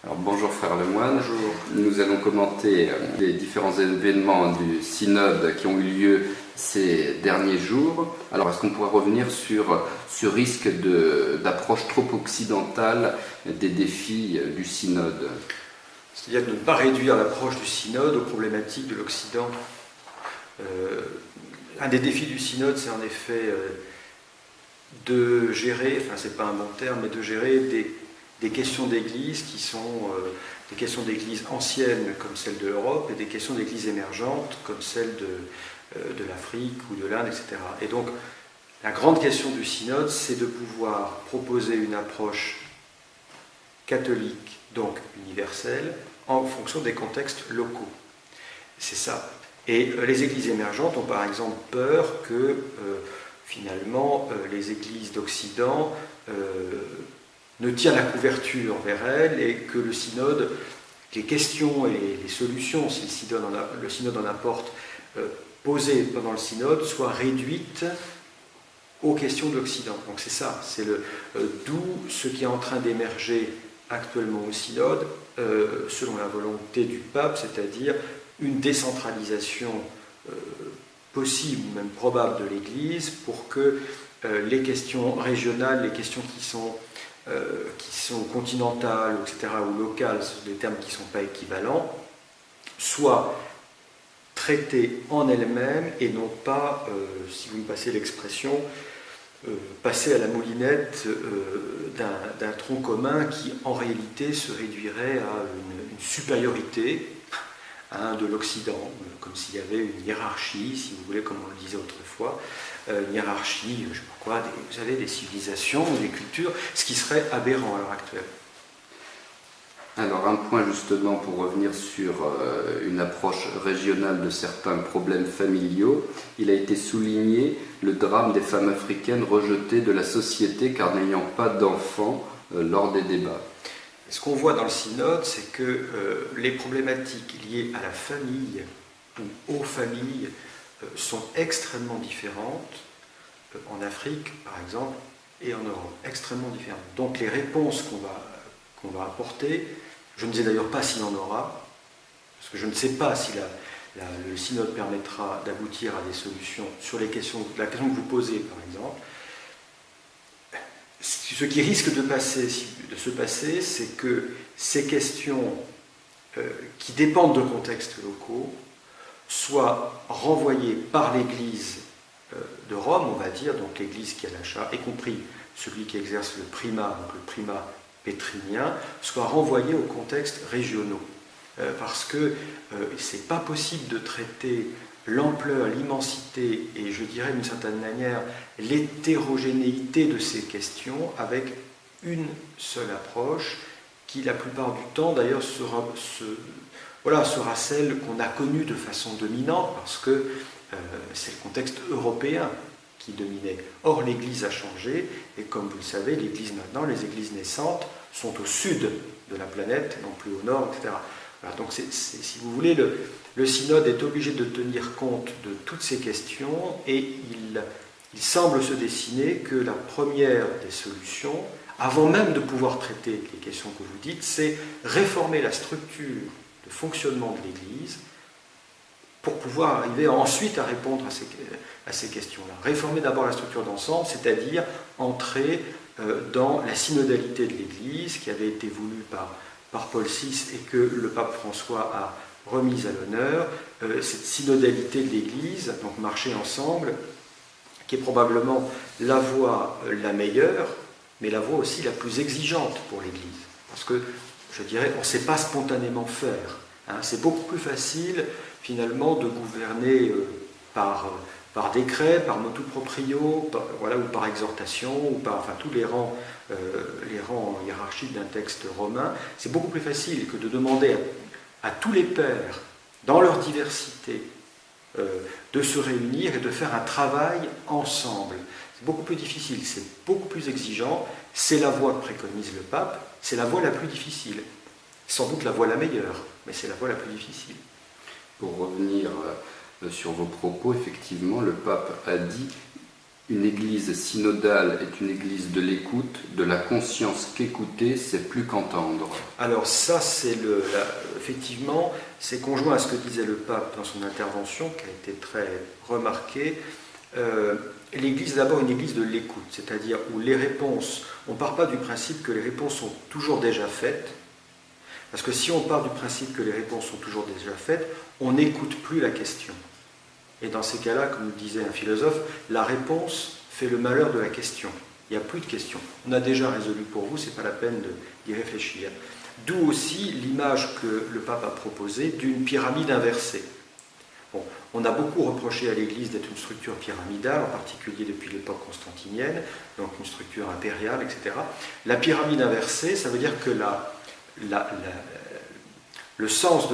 Alors bonjour frère Lemoine, Bonjour. nous allons commenter les différents événements du synode qui ont eu lieu ces derniers jours. Alors est-ce qu'on pourrait revenir sur ce risque d'approche trop occidentale des défis du synode? C'est-à-dire de ne pas réduire l'approche du synode aux problématiques de l'Occident. Un des défis du synode, c'est en effet de gérer, enfin c'est pas un bon terme, mais de gérer des questions d'église qui sont des questions d'église anciennes comme celle de l'Europe et des questions d'église émergentes comme celle de l'Afrique ou de l'Inde, etc. Et donc la grande question du synode, c'est de pouvoir proposer une approche catholique, donc universelle, en fonction des contextes locaux. C'est ça. Et les églises émergentes ont par exemple peur que finalement les églises d'Occident ne tirent la couverture vers elles et que le synode, les questions et les solutions, si le synode en apporte, posées pendant le synode, soient réduites aux questions de l'Occident. Donc c'est ça, c'est d'où ce qui est en train d'émerger actuellement au synode, selon la volonté du pape, c'est-à-dire une décentralisation possible, même probable de l'Église, pour que les questions régionales, les questions qui sont continentales, etc., ou locales, ce sont des termes qui ne sont pas équivalents, soient traitées en elles-mêmes et non pas, si vous me passez l'expression, passer à la moulinette d'un tronc commun qui en réalité se réduirait à une supériorité de l'Occident, comme s'il y avait une hiérarchie, si vous voulez, comme on le disait autrefois, une hiérarchie, je ne sais pas quoi, vous savez, des civilisations, des cultures, ce qui serait aberrant à l'heure actuelle. Alors un point justement pour revenir sur une approche régionale de certains problèmes familiaux, il a été souligné le drame des femmes africaines rejetées de la société car n'ayant pas d'enfants lors des débats. Ce qu'on voit dans le synode, c'est que les problématiques liées à la famille ou aux familles sont extrêmement différentes en Afrique, par exemple, et en Europe, extrêmement différentes. Donc les réponses qu'on va apporter, je ne sais d'ailleurs pas s'il y en aura, parce que je ne sais pas si le synode permettra d'aboutir à des solutions sur la question que vous posez, par exemple. Ce qui risque de se passer, c'est que ces questions qui dépendent de contextes locaux soient renvoyées par l'Église de Rome, on va dire, donc l'Église qui a la charge, y compris celui qui exerce le primat, donc le primat pétrinien, soient renvoyées aux contextes régionaux. Parce que ce n'est pas possible de traiter l'ampleur, l'immensité et je dirais d'une certaine manière l'hétérogénéité de ces questions avec une seule approche qui la plupart du temps d'ailleurs sera celle qu'on a connue de façon dominante parce que c'est le contexte européen qui dominait. Or l'Église a changé et comme vous le savez, l'Église maintenant, les églises naissantes sont au sud de la planète, non plus au nord, etc. Voilà, donc si vous voulez, le synode est obligé de tenir compte de toutes ces questions et il semble se dessiner que la première des solutions, avant même de pouvoir traiter les questions que vous dites, c'est réformer la structure de fonctionnement de l'Église pour pouvoir arriver ensuite à répondre à ces questions-là. Réformer d'abord la structure d'ensemble, c'est-à-dire entrer dans la synodalité de l'Église qui avait été voulue par Paul VI et que le pape François a remise à l'honneur, cette synodalité de l'Église, donc marcher ensemble, qui est probablement la voie la meilleure, mais la voie aussi la plus exigeante pour l'Église. Parce que, je dirais, on ne sait pas spontanément faire. C'est beaucoup plus facile, finalement, de gouverner par décret, par motu proprio, ou par exhortation, ou par tous les rangs hiérarchiques d'un texte romain. C'est beaucoup plus facile que de demander à tous les pères, dans leur diversité, de se réunir et de faire un travail ensemble. C'est beaucoup plus difficile, c'est beaucoup plus exigeant, c'est la voie que préconise le pape, c'est la voie la plus difficile. Sans doute la voie la meilleure, mais c'est la voie la plus difficile. Pour revenir sur vos propos, effectivement, le pape a dit Une église synodale est une église de l'écoute, de la conscience qu'écouter, c'est plus qu'entendre. Alors ça, effectivement, c'est conjoint à ce que disait le pape dans son intervention, qui a été très remarquée. L'Église est d'abord une Église de l'écoute, c'est-à-dire où les réponses, on ne part pas du principe que les réponses sont toujours déjà faites, parce que si on part du principe que les réponses sont toujours déjà faites, on n'écoute plus la question. Et dans ces cas-là, comme le disait un philosophe, la réponse fait le malheur de la question. Il n'y a plus de question. On a déjà résolu pour vous, ce n'est pas la peine d'y réfléchir. D'où aussi l'image que le pape a proposée d'une pyramide inversée. Bon, on a beaucoup reproché à l'Église d'être une structure pyramidale, en particulier depuis l'époque constantinienne, donc une structure impériale, etc. La pyramide inversée, ça veut dire que le sens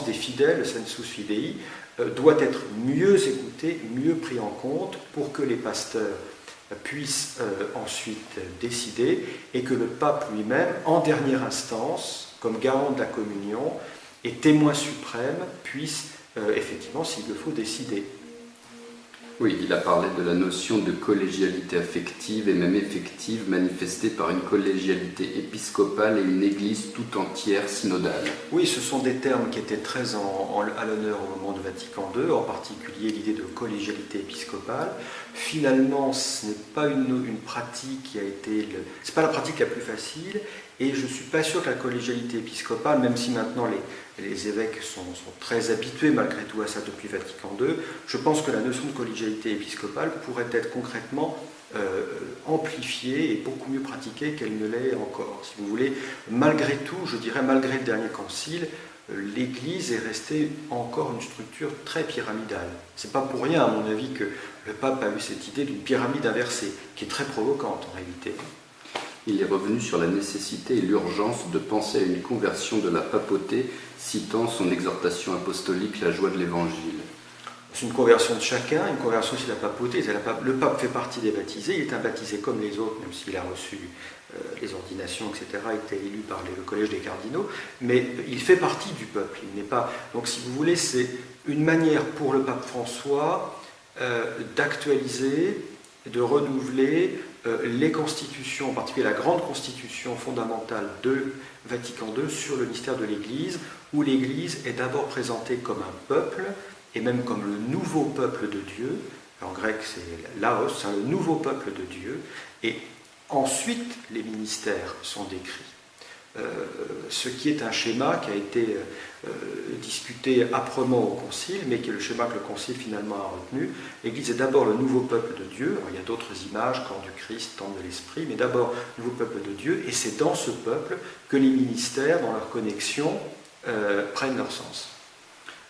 des fidèles, le sensus fidei, doit être mieux écouté, mieux pris en compte pour que les pasteurs puissent ensuite décider et que le pape lui-même, en dernière instance, comme garant de la communion et témoin suprême, puisse effectivement, s'il le faut, décider. Oui, il a parlé de la notion de collégialité affective et même effective manifestée par une collégialité épiscopale et une église tout entière synodale. Oui, ce sont des termes qui étaient très à l'honneur au moment de Vatican II, en particulier l'idée de collégialité épiscopale. Finalement, ce n'est pas une pratique qui a été... C'est pas la pratique la plus facile, et je ne suis pas sûr que la collégialité épiscopale, même si maintenant les évêques sont très habitués malgré tout à ça depuis Vatican II, je pense que la notion de collégialité épiscopale pourrait être concrètement amplifiée et beaucoup mieux pratiquée qu'elle ne l'est encore. Si vous voulez, malgré tout, je dirais malgré le dernier concile, l'Église est restée encore une structure très pyramidale. C'est pas pour rien, à mon avis, que le pape a eu cette idée d'une pyramide inversée, qui est très provocante en réalité. Il est revenu sur la nécessité et l'urgence de penser à une conversion de la papauté, citant son exhortation apostolique, la joie de l'Évangile. C'est une conversion de chacun, une conversion aussi de la papauté. Le pape fait partie des baptisés, il est un baptisé comme les autres, même s'il a reçu les ordinations, etc., a été élu par le collège des cardinaux, mais il fait partie du peuple. Il n'est pas... Donc si vous voulez, c'est une manière pour le pape François d'actualiser, de renouveler les constitutions, en particulier la grande constitution fondamentale de Vatican II sur le mystère de l'Église, où l'Église est d'abord présentée comme un peuple, et même comme le nouveau peuple de Dieu. En grec, c'est laos, c'est le nouveau peuple de Dieu, et ensuite les ministères sont décrits. Ce qui est un schéma qui a été discuté âprement au Concile, mais qui est le schéma que le Concile finalement a retenu. L'Église est d'abord le nouveau peuple de Dieu. Alors, il y a d'autres images, corps du Christ, temple de l'Esprit, mais d'abord le nouveau peuple de Dieu, et c'est dans ce peuple que les ministères, dans leur connexion, prennent leur sens.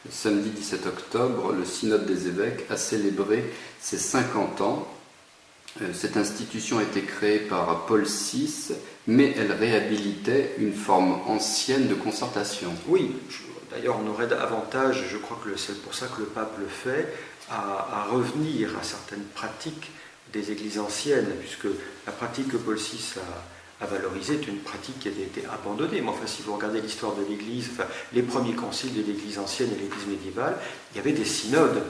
Le samedi 17 octobre, le Synode des évêques a célébré ses 50 ans. Cette institution a été créée par Paul VI, mais elle réhabilitait une forme ancienne de concertation. Oui, d'ailleurs on aurait davantage, je crois que c'est pour ça que le pape le fait, à revenir à certaines pratiques des églises anciennes, puisque la pratique que Paul VI a valorisée est une pratique qui a été abandonnée. Mais enfin, si vous regardez l'histoire de l'Église, enfin, les premiers conciles de l'Église ancienne et l'Église médiévale, il y avait des synodes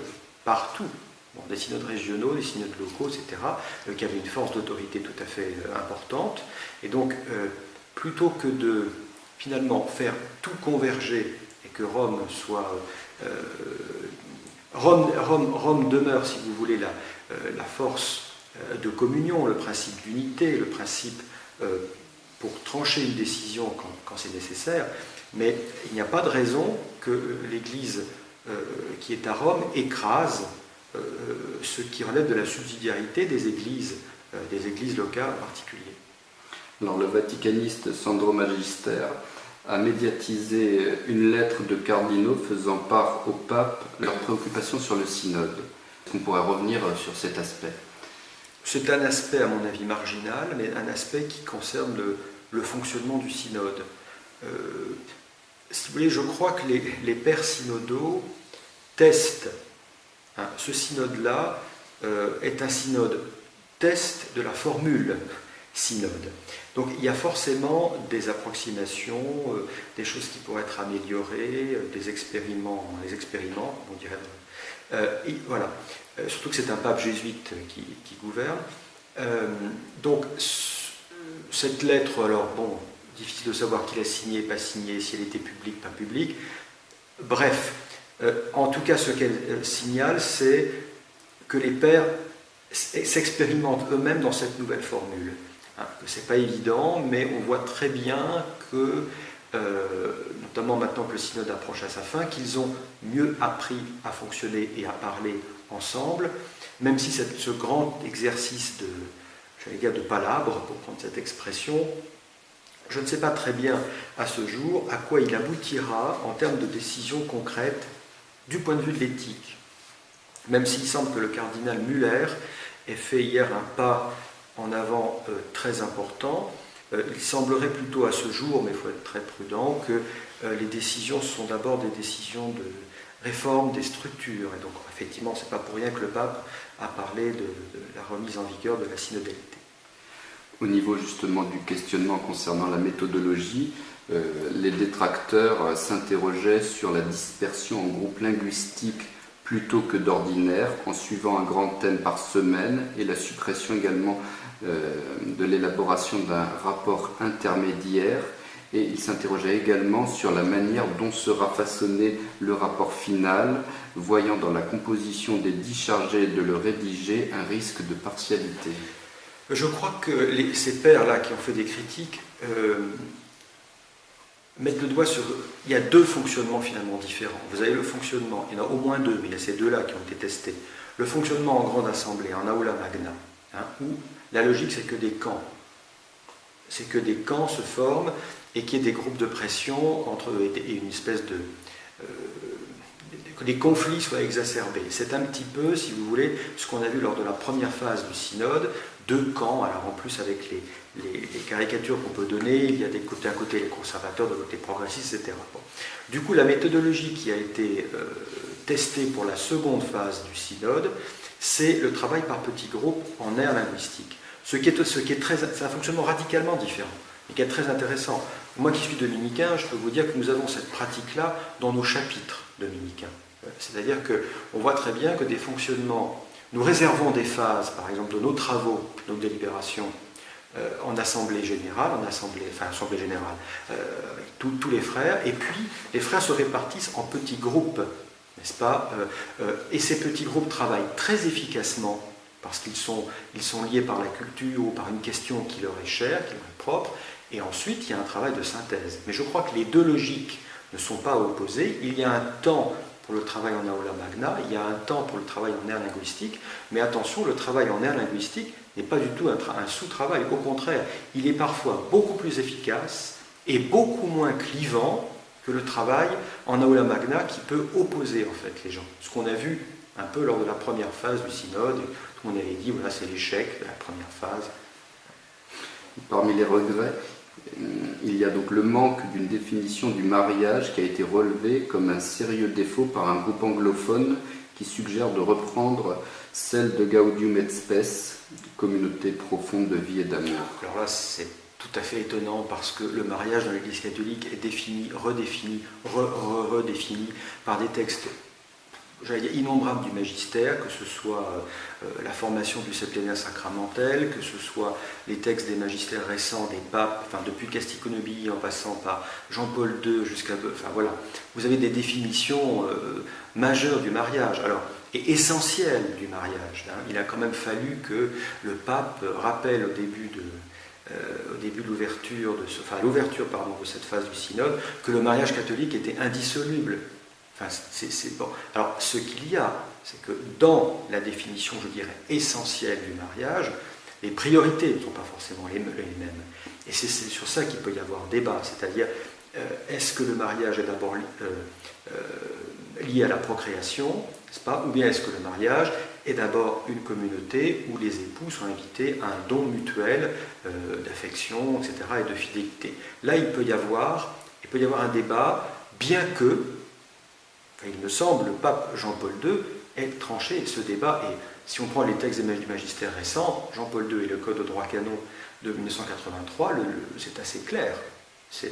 partout. Bon, des synodes régionaux, des synodes locaux, etc., qui avaient une force d'autorité tout à fait importante. Et donc, plutôt que de finalement faire tout converger et que Rome soit... Rome demeure, si vous voulez, la force de communion, le principe d'unité, le principe pour trancher une décision quand c'est nécessaire, mais il n'y a pas de raison que l'Église qui est à Rome écrase ce qui relève de la subsidiarité des églises locales en particulier. Alors, le vaticaniste Sandro Magister a médiatisé une lettre de cardinaux faisant part au pape leurs préoccupations sur le synode. Est-ce qu'on pourrait revenir sur cet aspect ? C'est un aspect, à mon avis, marginal, mais un aspect qui concerne le fonctionnement du synode. Si vous voulez, je crois que les pères synodaux testent. Ce synode-là est un synode test de la formule synode. Donc il y a forcément des approximations, des choses qui pourraient être améliorées, des expériments, on dirait. Voilà. surtout que c'est un pape jésuite qui gouverne. Donc cette lettre, alors bon, difficile de savoir qui l'a signée, pas signée, si elle était publique, pas publique. Bref, en tout cas, ce qu'elle signale, c'est que les pères s'expérimentent eux-mêmes dans cette nouvelle formule. Hein, que c'est pas évident, mais on voit très bien que, notamment maintenant que le synode approche à sa fin, qu'ils ont mieux appris à fonctionner et à parler ensemble, même si ce grand exercice de palabre, pour prendre cette expression, je ne sais pas très bien à ce jour à quoi il aboutira en termes de décisions concrètes du point de vue de l'éthique. Même s'il semble que le cardinal Müller ait fait hier un pas en avant très important, il semblerait plutôt à ce jour, mais il faut être très prudent, que les décisions sont d'abord des décisions de réforme des structures. Et donc effectivement, ce n'est pas pour rien que le pape a parlé de la remise en vigueur de la synodalité. Au niveau justement du questionnement concernant la méthodologie, les détracteurs s'interrogeaient sur la dispersion en groupes linguistiques plutôt que d'ordinaire, en suivant un grand thème par semaine, et la suppression également de l'élaboration d'un rapport intermédiaire. Et il s'interrogeait également sur la manière dont sera façonné le rapport final, voyant dans la composition des 10 chargés de le rédiger un risque de partialité. Je crois que ces pairs-là qui ont fait des critiques mettent le doigt sur... Il y a deux fonctionnements finalement différents. Vous avez le fonctionnement, il y en a au moins deux, mais il y a ces deux-là qui ont été testés. Le fonctionnement en grande assemblée, en aula magna, hein, où la logique c'est que des camps. C'est que des camps se forment et qu'il y ait des groupes de pression entre eux et une espèce de... que les conflits soient exacerbés. C'est un petit peu, si vous voulez, ce qu'on a vu lors de la première phase du synode, deux camps, alors en plus avec les caricatures qu'on peut donner, il y a d'un côté les conservateurs, de l'autre les progressistes, etc. Bon. Du coup, la méthodologie qui a été testée pour la seconde phase du synode, c'est le travail par petits groupes en aire linguistique. C'est un fonctionnement radicalement différent, et qui est très intéressant. Moi qui suis dominicain, je peux vous dire que nous avons cette pratique-là dans nos chapitres dominicains. C'est-à-dire qu'on voit très bien que des fonctionnements... Nous réservons des phases, par exemple, de nos travaux, nos délibérations, en assemblée générale, avec tous les frères, et puis les frères se répartissent en petits groupes, n'est-ce pas ? Et ces petits groupes travaillent très efficacement, parce qu'ils sont liés par la culture ou par une question qui leur est chère, qui leur est propre, et ensuite il y a un travail de synthèse. Mais je crois que les deux logiques ne sont pas opposées. Il y a un temps pour le travail en aula magna, il y a un temps pour le travail en aire linguistique, mais attention, le travail en aire linguistique n'est pas du tout un sous-travail, au contraire, il est parfois beaucoup plus efficace et beaucoup moins clivant que le travail en aula magna qui peut opposer en fait les gens. Ce qu'on a vu un peu lors de la première phase du synode, tout le monde avait dit, voilà, c'est l'échec de la première phase. Parmi les regrets, il y a donc le manque d'une définition du mariage qui a été relevé comme un sérieux défaut par un groupe anglophone qui suggère de reprendre celle de Gaudium et Spes, communauté profonde de vie et d'amour. Alors là, c'est tout à fait étonnant parce que le mariage dans l'Église catholique est défini, redéfini, redéfini par des textes, j'allais dire, innombrables du magistère, que ce soit la formation du septennat sacramentel, que ce soit les textes des magistères récents, des papes, enfin depuis Castille Nobili en passant par Jean-Paul II jusqu'à... Enfin voilà, vous avez des définitions majeures du mariage, alors, et essentielles du mariage. Hein. Il a quand même fallu que le pape rappelle au début de l'ouverture de cette phase du synode, que le mariage catholique était indissoluble. Enfin, c'est bon. Alors, ce qu'il y a, c'est que dans la définition, je dirais, essentielle du mariage, les priorités ne sont pas forcément les mêmes. Et c'est sur ça qu'il peut y avoir débat. C'est-à-dire, est-ce que le mariage est d'abord lié à la procréation, n'est-ce pas, ou bien est-ce que le mariage est d'abord une communauté où les époux sont invités à un don mutuel d'affection, etc., et de fidélité. Là, il peut y avoir un débat, bien que, il me semble, le pape Jean-Paul II ait tranché ce débat. Et si on prend les textes du magistère récent, Jean-Paul II et le Code de droit canon de 1983, c'est assez clair. C'est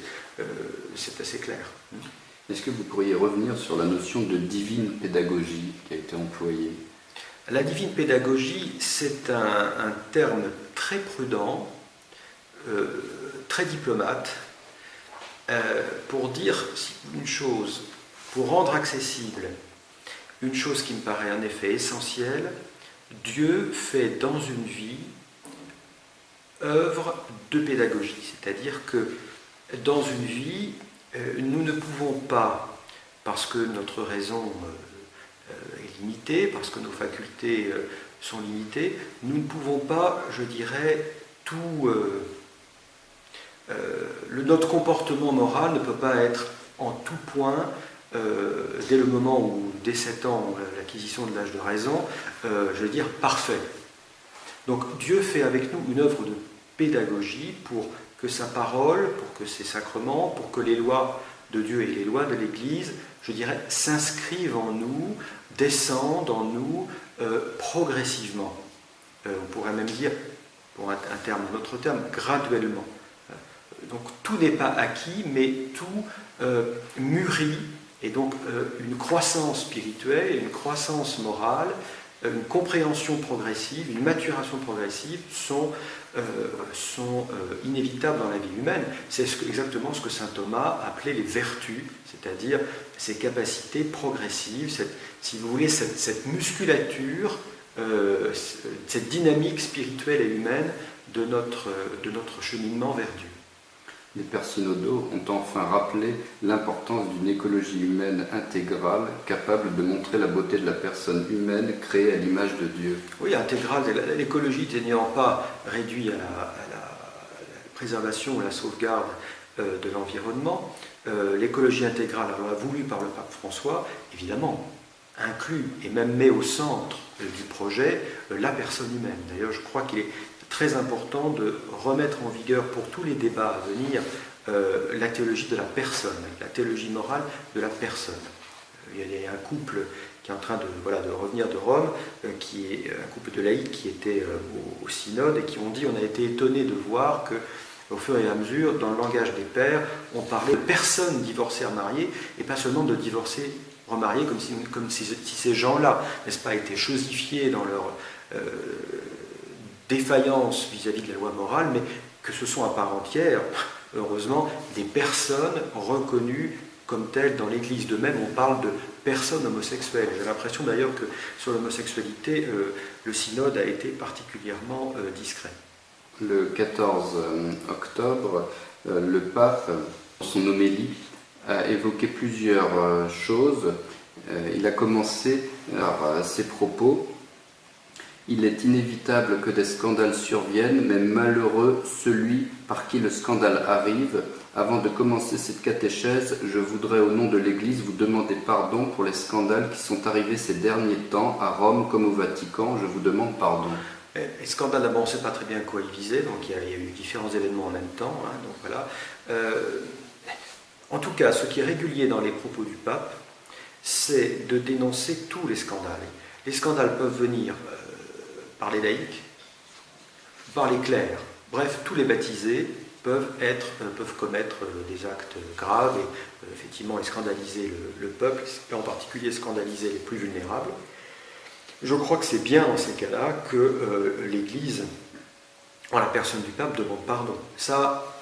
assez clair. Est-ce que vous pourriez revenir sur la notion de divine pédagogie qui a été employée ? La divine pédagogie, c'est un terme très prudent, très diplomate, pour dire une chose, pour rendre accessible une chose qui me paraît en effet essentielle. Dieu fait dans une vie œuvre de pédagogie, c'est-à-dire que dans une vie, nous ne pouvons pas, parce que notre raison est limitée, parce que nos facultés sont limitées, nous ne pouvons pas, je dirais, notre comportement moral ne peut pas être en tout point, dès le moment où, dès 7 ans, l'acquisition de l'âge de raison, je veux dire, parfait. Donc Dieu fait avec nous une œuvre de pédagogie pour que sa parole, pour que ses sacrements, pour que les lois de Dieu et les lois de l'Église, je dirais, s'inscrivent en nous, descendent en nous progressivement. On pourrait même dire, pour un autre terme, graduellement. Donc tout n'est pas acquis, mais tout mûrit, et donc une croissance spirituelle, une croissance morale, une compréhension progressive, une maturation progressive sont inévitables dans la vie humaine. C'est exactement ce que saint Thomas appelait les vertus, c'est-à-dire ces capacités progressives, si vous voulez, cette musculature, cette dynamique spirituelle et humaine de notre cheminement vers Dieu. Les pères synodaux ont enfin rappelé l'importance d'une écologie humaine intégrale, capable de montrer la beauté de la personne humaine créée à l'image de Dieu. Oui, intégrale, l'écologie n'ayant pas réduit à la préservation ou à la sauvegarde de l'environnement, l'écologie intégrale, alors voulue par le pape François, évidemment, inclut et même met au centre du projet la personne humaine. D'ailleurs, je crois qu'il est très important de remettre en vigueur pour tous les débats à venir la théologie de la personne, la théologie morale de la personne. Il y a un couple qui est en train de revenir de Rome, qui est un couple de laïcs qui était au synode et qui ont dit, on a été étonnés de voir que au fur et à mesure, dans le langage des pères, on parlait de personnes divorcées remariées et pas seulement de divorcés remariés, comme si ces gens-là, n'est-ce pas, étaient chosifiés dans leur défaillance vis-à-vis de la loi morale, mais que ce sont à part entière, heureusement, des personnes reconnues comme telles dans l'Église. De même, on parle de personnes homosexuelles. J'ai l'impression d'ailleurs que sur l'homosexualité, le synode a été particulièrement discret. Le 14 octobre, le pape, dans son homélie, a évoqué plusieurs choses. Il a commencé par ses propos. Il est inévitable que des scandales surviennent, mais malheureux celui par qui le scandale arrive. Avant de commencer cette catéchèse, je voudrais au nom de l'Église vous demander pardon pour les scandales qui sont arrivés ces derniers temps à Rome comme au Vatican. Je vous demande pardon. Les scandales, d'abord, on ne sait pas très bien quoi ils visaient, donc il y a eu différents événements en même temps. Donc voilà. En tout cas, ce qui est régulier dans les propos du pape, c'est de dénoncer tous les scandales. Les scandales peuvent venir par les laïcs, par les clercs, bref, tous les baptisés peuvent commettre des actes graves et effectivement et scandaliser le peuple, et en particulier scandaliser les plus vulnérables. Je crois que c'est bien dans ces cas-là que l'Église, en la personne du pape, demande pardon. Ça,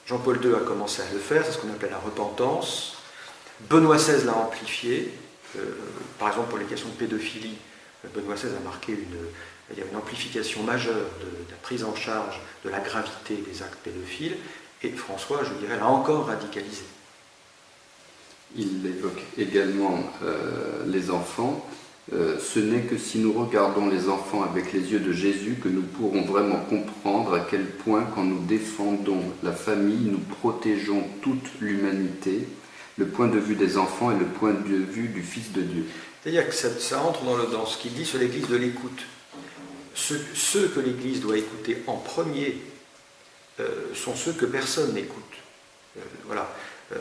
Jean-Paul II a commencé à le faire, c'est ce qu'on appelle la repentance. Benoît XVI l'a amplifié. Par exemple, pour les questions de pédophilie, Benoît XVI a marqué une amplification majeure de la prise en charge de la gravité des actes pédophiles, et François, je dirais, l'a encore radicalisé. Il évoque également les enfants. Ce n'est que si nous regardons les enfants avec les yeux de Jésus que nous pourrons vraiment comprendre à quel point, quand nous défendons la famille, nous protégeons toute l'humanité. Le point de vue des enfants est le point de vue du Fils de Dieu. C'est-à-dire que ça entre dans ce qu'il dit sur l'Église de l'écoute. Ceux que l'Église doit écouter en premier sont ceux que personne n'écoute. Voilà.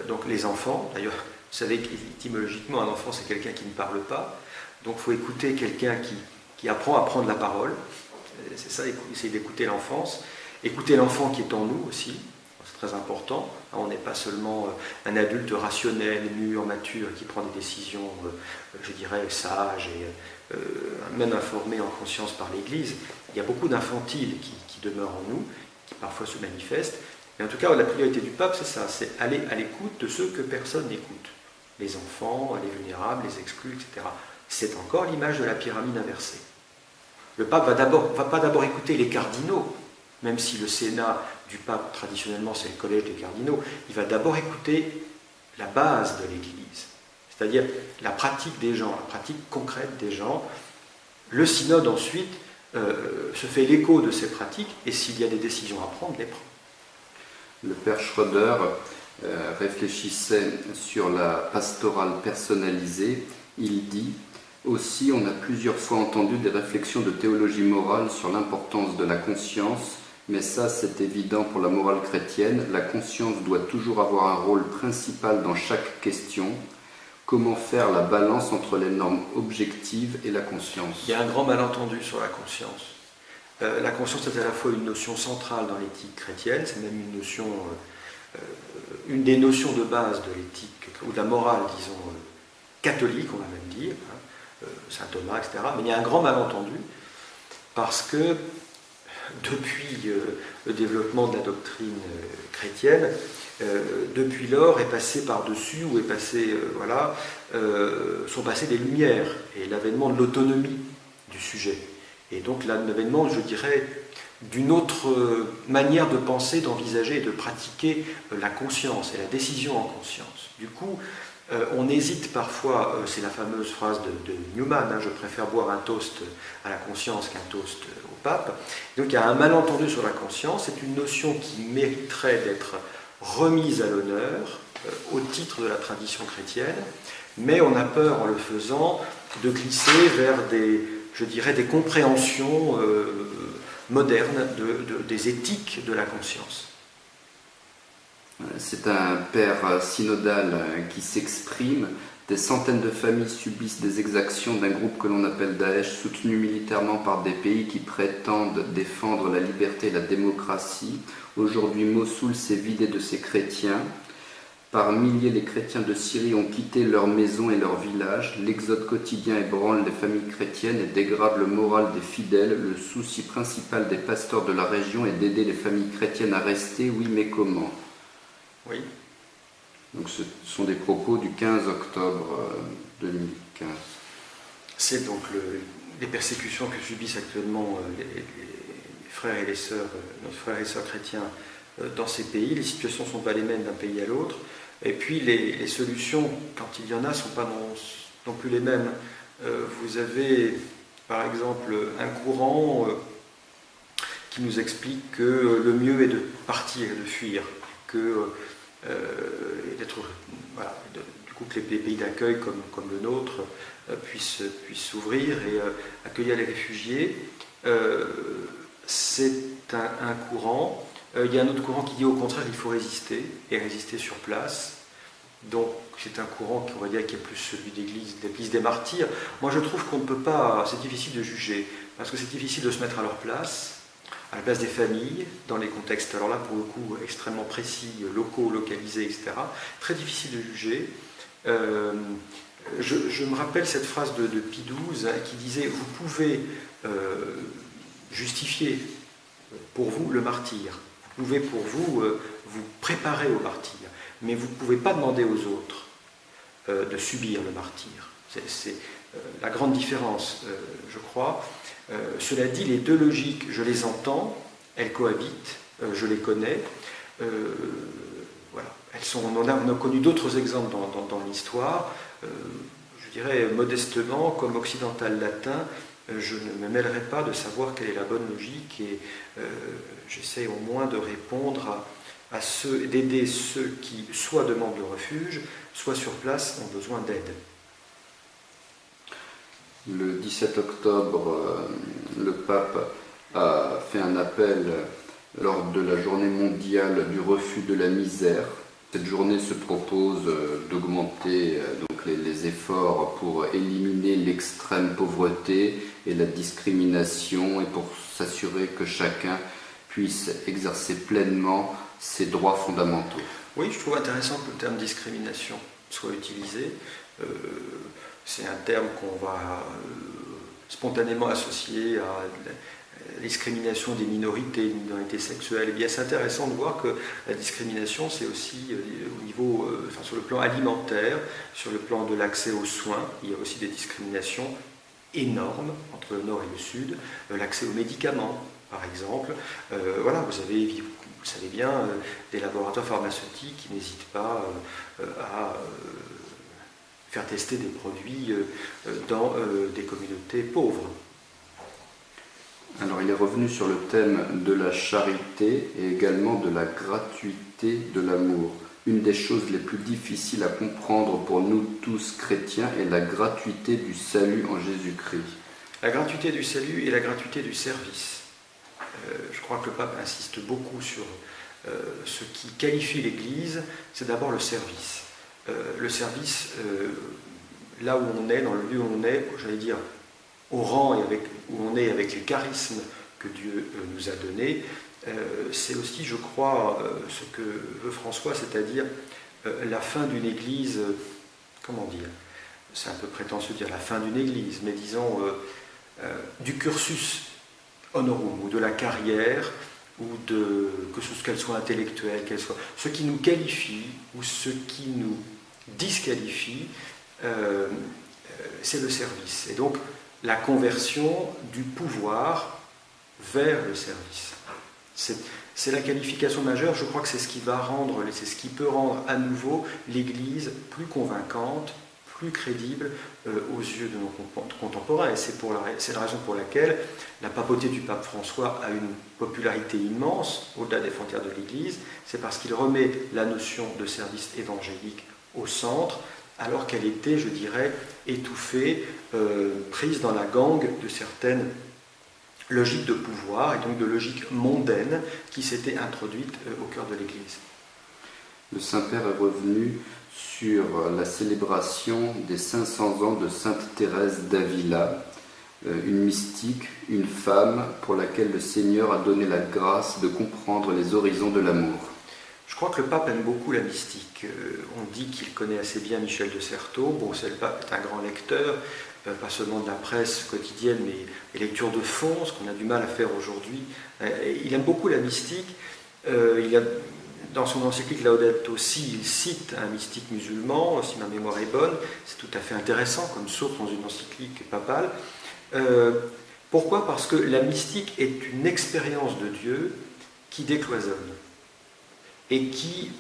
Donc les enfants, d'ailleurs, vous savez qu'étymologiquement, un enfant, c'est quelqu'un qui ne parle pas. Donc il faut écouter quelqu'un qui apprend à prendre la parole. C'est ça, essayer d'écouter l'enfance. Écouter l'enfant qui est en nous aussi. C'est très important. On n'est pas seulement un adulte rationnel, mûr, mature, qui prend des décisions, je dirais, sages même informés en conscience par l'Église, il y a beaucoup d'infantiles qui demeurent en nous, qui parfois se manifestent. Mais en tout cas, la priorité du pape, c'est ça, c'est aller à l'écoute de ceux que personne n'écoute. Les enfants, les vulnérables, les exclus, etc. C'est encore l'image de la pyramide inversée. Le pape va pas d'abord écouter les cardinaux, même si le Sénat du pape, traditionnellement, c'est le collège des cardinaux. Il va d'abord écouter la base de l'Église, c'est-à-dire la pratique des gens, la pratique concrète des gens. Le synode, ensuite, se fait l'écho de ces pratiques, et s'il y a des décisions à prendre, les prend. Le père Schroeder réfléchissait sur la pastorale personnalisée. Il dit « Aussi, on a plusieurs fois entendu des réflexions de théologie morale sur l'importance de la conscience, mais ça c'est évident pour la morale chrétienne, la conscience doit toujours avoir un rôle principal dans chaque question. Comment faire la balance entre les normes objectives et la conscience ?» Il y a un grand malentendu sur la conscience. La conscience est à la fois une notion centrale dans l'éthique chrétienne, c'est même une des notions de base de l'éthique, ou de la morale, disons, catholique, on va même dire, saint Thomas, etc. Mais il y a un grand malentendu, parce que depuis le développement de la doctrine chrétienne, depuis lors est passé par-dessus, ou est passé, sont passées des lumières, et l'avènement de l'autonomie du sujet. Et donc l'avènement, je dirais, d'une autre manière de penser, d'envisager et de pratiquer la conscience et la décision en conscience. Du coup, on hésite parfois, c'est la fameuse phrase de Newman, je préfère boire un toast à la conscience qu'un toast au pape. Donc il y a un malentendu sur la conscience, c'est une notion qui mériterait d'être remise à l'honneur au titre de la tradition chrétienne, mais on a peur en le faisant de glisser vers des compréhensions modernes des éthiques de la conscience. C'est un père synodal qui s'exprime. Des centaines de familles subissent des exactions d'un groupe que l'on appelle Daesh, soutenu militairement par des pays qui prétendent défendre la liberté et la démocratie. Aujourd'hui, Mossoul s'est vidé de ses chrétiens. Par milliers, les chrétiens de Syrie ont quitté leurs maisons et leurs villages. L'exode quotidien ébranle les familles chrétiennes et dégrade le moral des fidèles. Le souci principal des pasteurs de la région est d'aider les familles chrétiennes à rester. Oui, mais comment ? Oui. Donc ce sont des propos du 15 octobre 2015. C'est donc les persécutions que subissent actuellement les frères et les sœurs, nos frères et sœurs chrétiens dans ces pays. Les situations ne sont pas les mêmes d'un pays à l'autre. Et puis les solutions, quand il y en a, ne sont pas non plus les mêmes. Vous avez par exemple un courant qui nous explique que le mieux est de partir, de fuir, que les pays d'accueil comme le nôtre puissent s'ouvrir et accueillir les réfugiés. C'est un courant. Il y a un autre courant qui dit au contraire qu'il faut résister, et résister sur place. Donc c'est un courant on va dire, qui est plus celui d'Église des martyrs. Moi je trouve qu'on ne peut pas, c'est difficile de juger, parce que c'est difficile de se mettre à leur place, à la place des familles, dans les contextes, alors là pour le coup extrêmement précis, locaux, localisés, etc. Très difficile de juger. Je me rappelle cette phrase de Pie XII qui disait « Vous pouvez justifier pour vous le martyr, vous pouvez pour vous vous préparer au martyr, mais vous ne pouvez pas demander aux autres de subir le martyr. » C'est la grande différence, je crois. Cela dit, les deux logiques, je les entends, elles cohabitent, je les connais. Voilà. On a connu d'autres exemples dans l'histoire. Je dirais modestement, comme occidental latin, je ne me mêlerai pas de savoir quelle est la bonne logique et j'essaie au moins de répondre d'aider ceux qui soit demandent le refuge, soit sur place ont besoin d'aide. Le 17 octobre, le pape a fait un appel lors de la journée mondiale du refus de la misère. Cette journée se propose d'augmenter les efforts pour éliminer l'extrême pauvreté et la discrimination et pour s'assurer que chacun puisse exercer pleinement ses droits fondamentaux. Oui, je trouve intéressant que le terme discrimination soit utilisé. c'est un terme qu'on va spontanément associer à la discrimination des minorités sexuelles. Eh bien, c'est intéressant de voir que la discrimination, c'est aussi au niveau, sur le plan alimentaire, sur le plan de l'accès aux soins, il y a aussi des discriminations énormes entre le Nord et le Sud, l'accès aux médicaments, par exemple. Voilà, vous savez bien, des laboratoires pharmaceutiques qui n'hésitent pas à faire tester des produits dans des communautés pauvres. Alors il est revenu sur le thème de la charité et également de la gratuité de l'amour. Une des choses les plus difficiles à comprendre pour nous tous chrétiens est la gratuité du salut en Jésus-Christ. La gratuité du salut et la gratuité du service. Je crois que le pape insiste beaucoup sur ce qui qualifie l'Église, c'est d'abord le service. Le service, là où on est, dans le lieu où on est, j'allais dire, au rang et où on est avec les charismes que Dieu nous a donnés, c'est aussi, je crois, ce que veut François, c'est-à-dire la fin d'une Église, comment dire, c'est un peu prétentieux de dire la fin d'une Église, mais disons du cursus honorum, ou de la carrière, ou qu'elle soit intellectuelle, qu'elle soit... Ce qui nous qualifie, ou ce qui nous disqualifie, c'est le service. Et donc, la conversion du pouvoir vers le service. C'est la qualification majeure, je crois que c'est ce qui peut rendre à nouveau l'Église plus convaincante, plus crédible aux yeux de nos contemporains. Et c'est la raison pour laquelle la papauté du pape François a une popularité immense au-delà des frontières de l'Église. C'est parce qu'il remet la notion de service évangélique au centre, alors qu'elle était, je dirais, étouffée, prise dans la gangue de certaines logiques de pouvoir et donc de logiques mondaines qui s'étaient introduites au cœur de l'Église. Le Saint-Père est revenu sur la célébration des 500 ans de Sainte Thérèse d'Avila, une mystique, une femme pour laquelle le Seigneur a donné la grâce de comprendre les horizons de l'amour. Je crois que le pape aime beaucoup la mystique. On dit qu'il connaît assez bien Michel de Certeau. Bon, le pape est un grand lecteur, pas seulement de la presse quotidienne, mais des lectures de fond, ce qu'on a du mal à faire aujourd'hui. Il aime beaucoup la mystique. Dans son encyclique Laudato Si, il cite un mystique musulman, si ma mémoire est bonne. C'est tout à fait intéressant comme source dans une encyclique papale. Pourquoi ? Parce que la mystique est une expérience de Dieu qui décloisonne et qui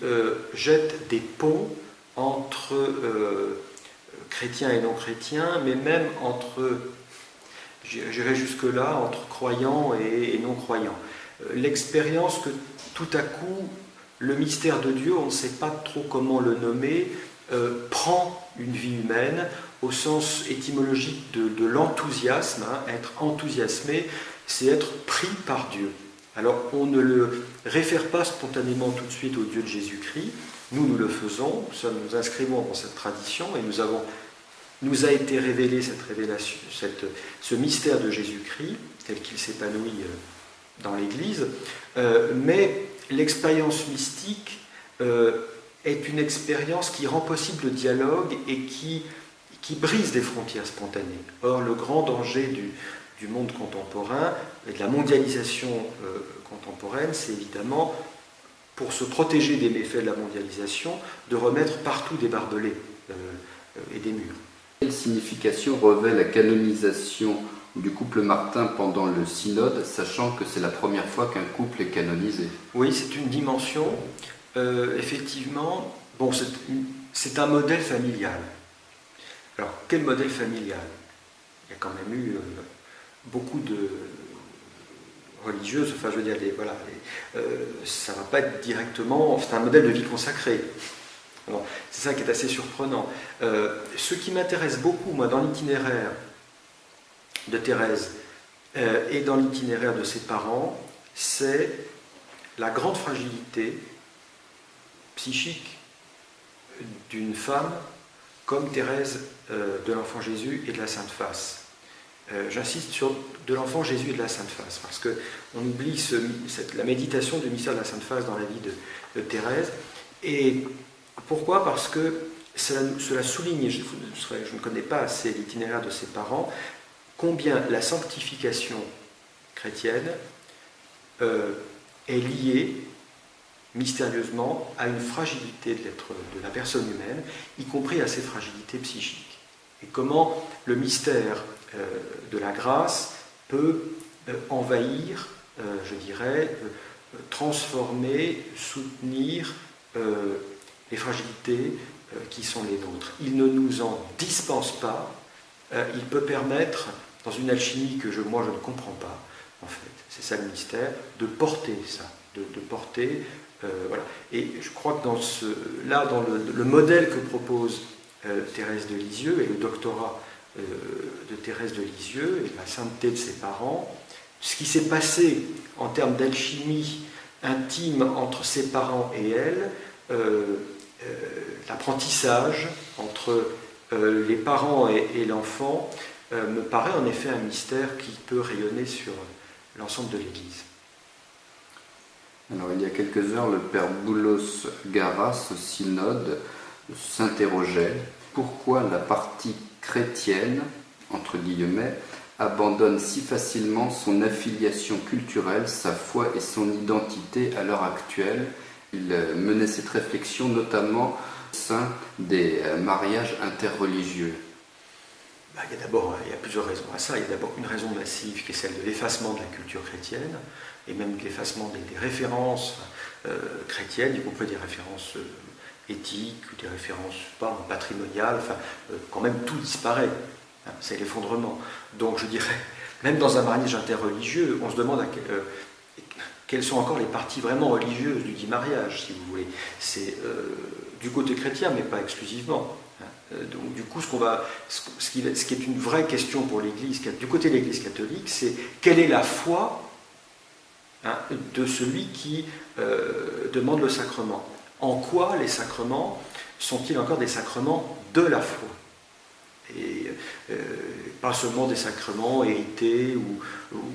jette des ponts entre chrétiens et non-chrétiens, mais même entre, j'irai jusque-là, entre croyants et non-croyants. L'expérience que tout à coup, le mystère de Dieu, on ne sait pas trop comment le nommer, prend une vie humaine au sens étymologique de l'enthousiasme. Être enthousiasmé, c'est être pris par Dieu. Alors, on ne le réfère pas spontanément tout de suite au Dieu de Jésus-Christ. Nous le faisons, nous inscrivons dans cette tradition et nous a été révélé ce mystère de Jésus-Christ, tel qu'il s'épanouit dans l'Église. Mais l'expérience mystique est une expérience qui rend possible le dialogue et qui brise des frontières spontanées. Or, le grand danger du monde contemporain et de la mondialisation contemporaine, c'est évidemment, pour se protéger des méfaits de la mondialisation, de remettre partout des barbelés et des murs. Quelle signification revêt la canonisation du couple Martin pendant le synode, sachant que c'est la première fois qu'un couple est canonisé ? Oui, c'est une dimension. Effectivement, bon, c'est un modèle familial. Alors, quel modèle familial ? Il y a quand même eu beaucoup de religieuses, enfin je veux dire, ça ne va pas être directement, c'est un modèle de vie consacrée. Alors, c'est ça qui est assez surprenant. Ce qui m'intéresse beaucoup, moi, dans l'itinéraire de Thérèse et dans l'itinéraire de ses parents, c'est la grande fragilité psychique d'une femme comme Thérèse de l'Enfant Jésus et de la Sainte Face. J'insiste sur de l'Enfant Jésus et de la Sainte Face, parce qu'on oublie la méditation du mystère de la Sainte Face dans la vie de Thérèse. Et pourquoi ? Parce que cela souligne, je ne connais pas assez l'itinéraire de ses parents, combien la sanctification chrétienne est liée mystérieusement à une fragilité de la personne humaine, y compris à ses fragilités psychiques. Et comment le mystère de la grâce peut envahir, je dirais, transformer, soutenir les fragilités qui sont les nôtres. Il ne nous en dispense pas, il peut permettre, dans une alchimie que moi je ne comprends pas, en fait, c'est ça le mystère, de porter ça, de porter, voilà. Et je crois que dans le modèle que propose Thérèse de Lisieux et le doctorat de Thérèse de Lisieux et la sainteté de ses parents, ce qui s'est passé en termes d'alchimie intime entre ses parents et elle, l'apprentissage entre les parents et l'enfant me paraît en effet un mystère qui peut rayonner sur l'ensemble de l'Église. Alors, il y a quelques heures, le père Boulos Garas, au synode, s'interrogeait pourquoi la partie chrétienne, entre guillemets, abandonne si facilement son affiliation culturelle, sa foi et son identité à l'heure actuelle. Il menait cette réflexion notamment au sein des mariages interreligieux. Il y a plusieurs raisons à ça. Il y a d'abord une raison massive qui est celle de l'effacement de la culture chrétienne et même de l'effacement des références chrétiennes, y compris des références éthiques ou des références patrimoniales. Quand même tout disparaît. C'est l'effondrement. Donc je dirais, même dans un mariage interreligieux, on se demande quelles sont encore les parties vraiment religieuses du dit mariage, si vous voulez. C'est du côté chrétien, mais pas exclusivement. Donc du coup, ce qui est une vraie question pour l'Église, du côté de l'Église catholique, c'est quelle est la foi de celui qui demande le sacrement. En quoi les sacrements sont-ils encore des sacrements de la foi ? Et pas seulement des sacrements hérités,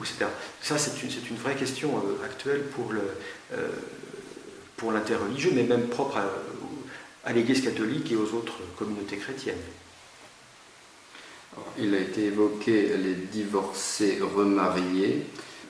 etc. Ça, c'est une vraie question actuelle pour l'interreligieux, mais même propre à l'Église catholique et aux autres communautés chrétiennes. Il a été évoqué les divorcés remariés.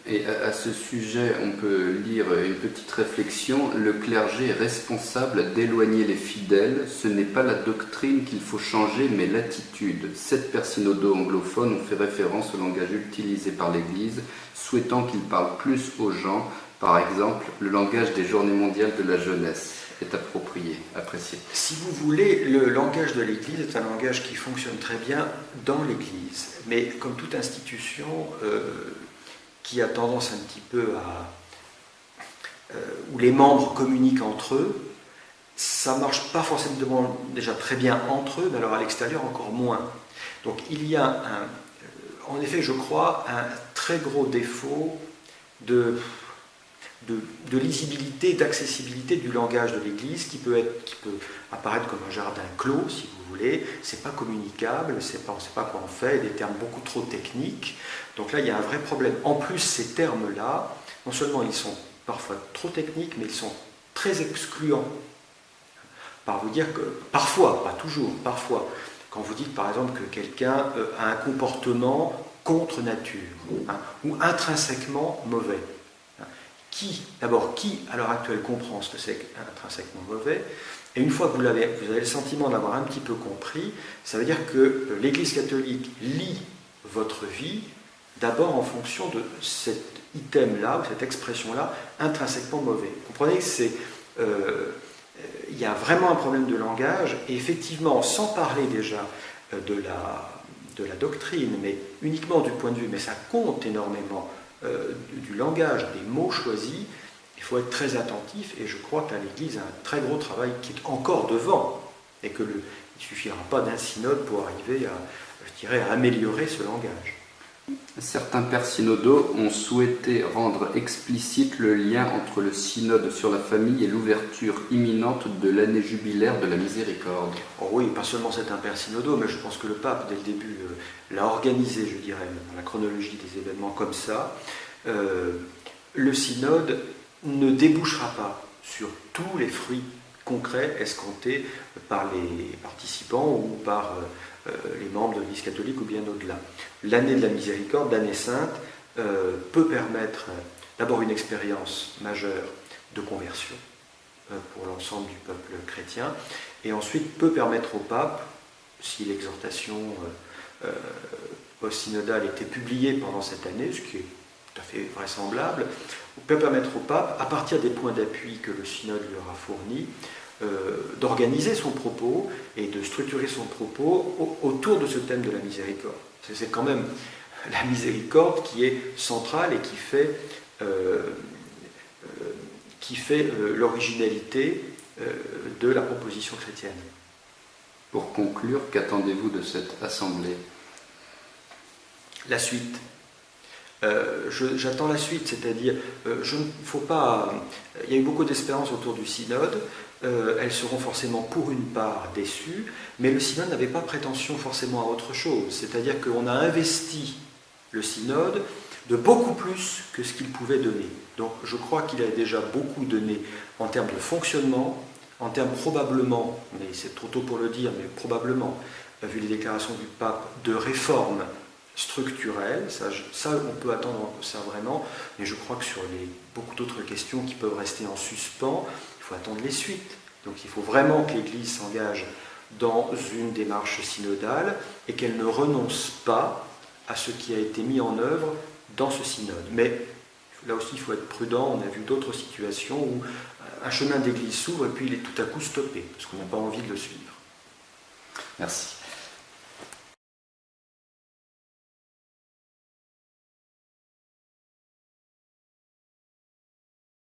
Et à ce sujet, on peut lire une petite réflexion. Le clergé est responsable d'éloigner les fidèles. Ce n'est pas la doctrine qu'il faut changer, mais l'attitude. 7 pères synodaux anglophones ont fait référence au langage utilisé par l'Église, souhaitant qu'il parle plus aux gens. Par exemple, le langage des Journées mondiales de la jeunesse est approprié, apprécié. Si vous voulez, le langage de l'Église est un langage qui fonctionne très bien dans l'Église. Mais comme toute institution qui a tendance un petit peu où les membres communiquent entre eux, ça ne marche pas forcément déjà très bien entre eux, mais alors à l'extérieur encore moins. Donc il y a en effet, je crois, un très gros défaut de lisibilité, d'accessibilité du langage de l'Église qui peut apparaître comme un jardin clos, si vous voulez. C'est pas communicable, on ne sait pas quoi en fait, des termes beaucoup trop techniques. Donc là, il y a un vrai problème. En plus, ces termes-là, non seulement ils sont parfois trop techniques, mais ils sont très excluants. Par vous dire que, parfois, pas toujours, parfois, quand vous dites par exemple que quelqu'un a un comportement contre nature, ou intrinsèquement mauvais. Qui à l'heure actuelle comprend ce que c'est intrinsèquement mauvais, et une fois que vous avez le sentiment d'avoir un petit peu compris, ça veut dire que l'Église catholique lit votre vie d'abord en fonction de cet item-là, ou cette expression-là, intrinsèquement mauvais. Vous comprenez que il y a vraiment un problème de langage, et effectivement, sans parler déjà de la doctrine, mais uniquement du point de vue, mais ça compte énormément, du langage, des mots choisis, il faut être très attentif, et je crois que l'Église a un très gros travail qui est encore devant, et qu'il ne suffira pas d'un synode pour arriver à améliorer ce langage. Certains pères synodaux ont souhaité rendre explicite le lien entre le synode sur la famille et l'ouverture imminente de l'année jubilaire de la miséricorde. Oh oui, pas seulement c'est un père synodaux, mais je pense que le pape, dès le début, l'a organisé, je dirais, dans la chronologie des événements comme ça. Le synode ne débouchera pas sur tous les fruits concret escompté par les participants ou par les membres de l'Église catholique ou bien au-delà. L'année de la miséricorde, l'année sainte, peut permettre d'abord une expérience majeure de conversion pour l'ensemble du peuple chrétien, et ensuite peut permettre au pape, si l'exhortation post-synodale était publiée pendant cette année, ce qui est tout à fait vraisemblable, peut permettre au pape, à partir des points d'appui que le synode lui aura fournis, d'organiser son propos et de structurer son propos autour de ce thème de la miséricorde. C'est quand même la miséricorde qui est centrale et qui fait l'originalité de la proposition chrétienne. Pour conclure, qu'attendez-vous de cette assemblée? La suite. J'attends la suite, c'est-à-dire, il y a eu beaucoup d'espérances autour du synode, elles seront forcément pour une part déçues, mais le synode n'avait pas prétention forcément à autre chose, c'est-à-dire qu'on a investi le synode de beaucoup plus que ce qu'il pouvait donner. Donc je crois qu'il a déjà beaucoup donné en termes de fonctionnement, en termes probablement, mais c'est trop tôt pour le dire, mais probablement, vu les déclarations du pape, de réformes structurelles, ça on peut attendre ça vraiment, mais je crois que sur beaucoup d'autres questions qui peuvent rester en suspens, il faut attendre les suites. Donc il faut vraiment que l'Église s'engage dans une démarche synodale et qu'elle ne renonce pas à ce qui a été mis en œuvre dans ce synode. Mais là aussi, il faut être prudent. On a vu d'autres situations où un chemin d'église s'ouvre et puis il est tout à coup stoppé, parce qu'on n'a pas envie de le suivre. Merci.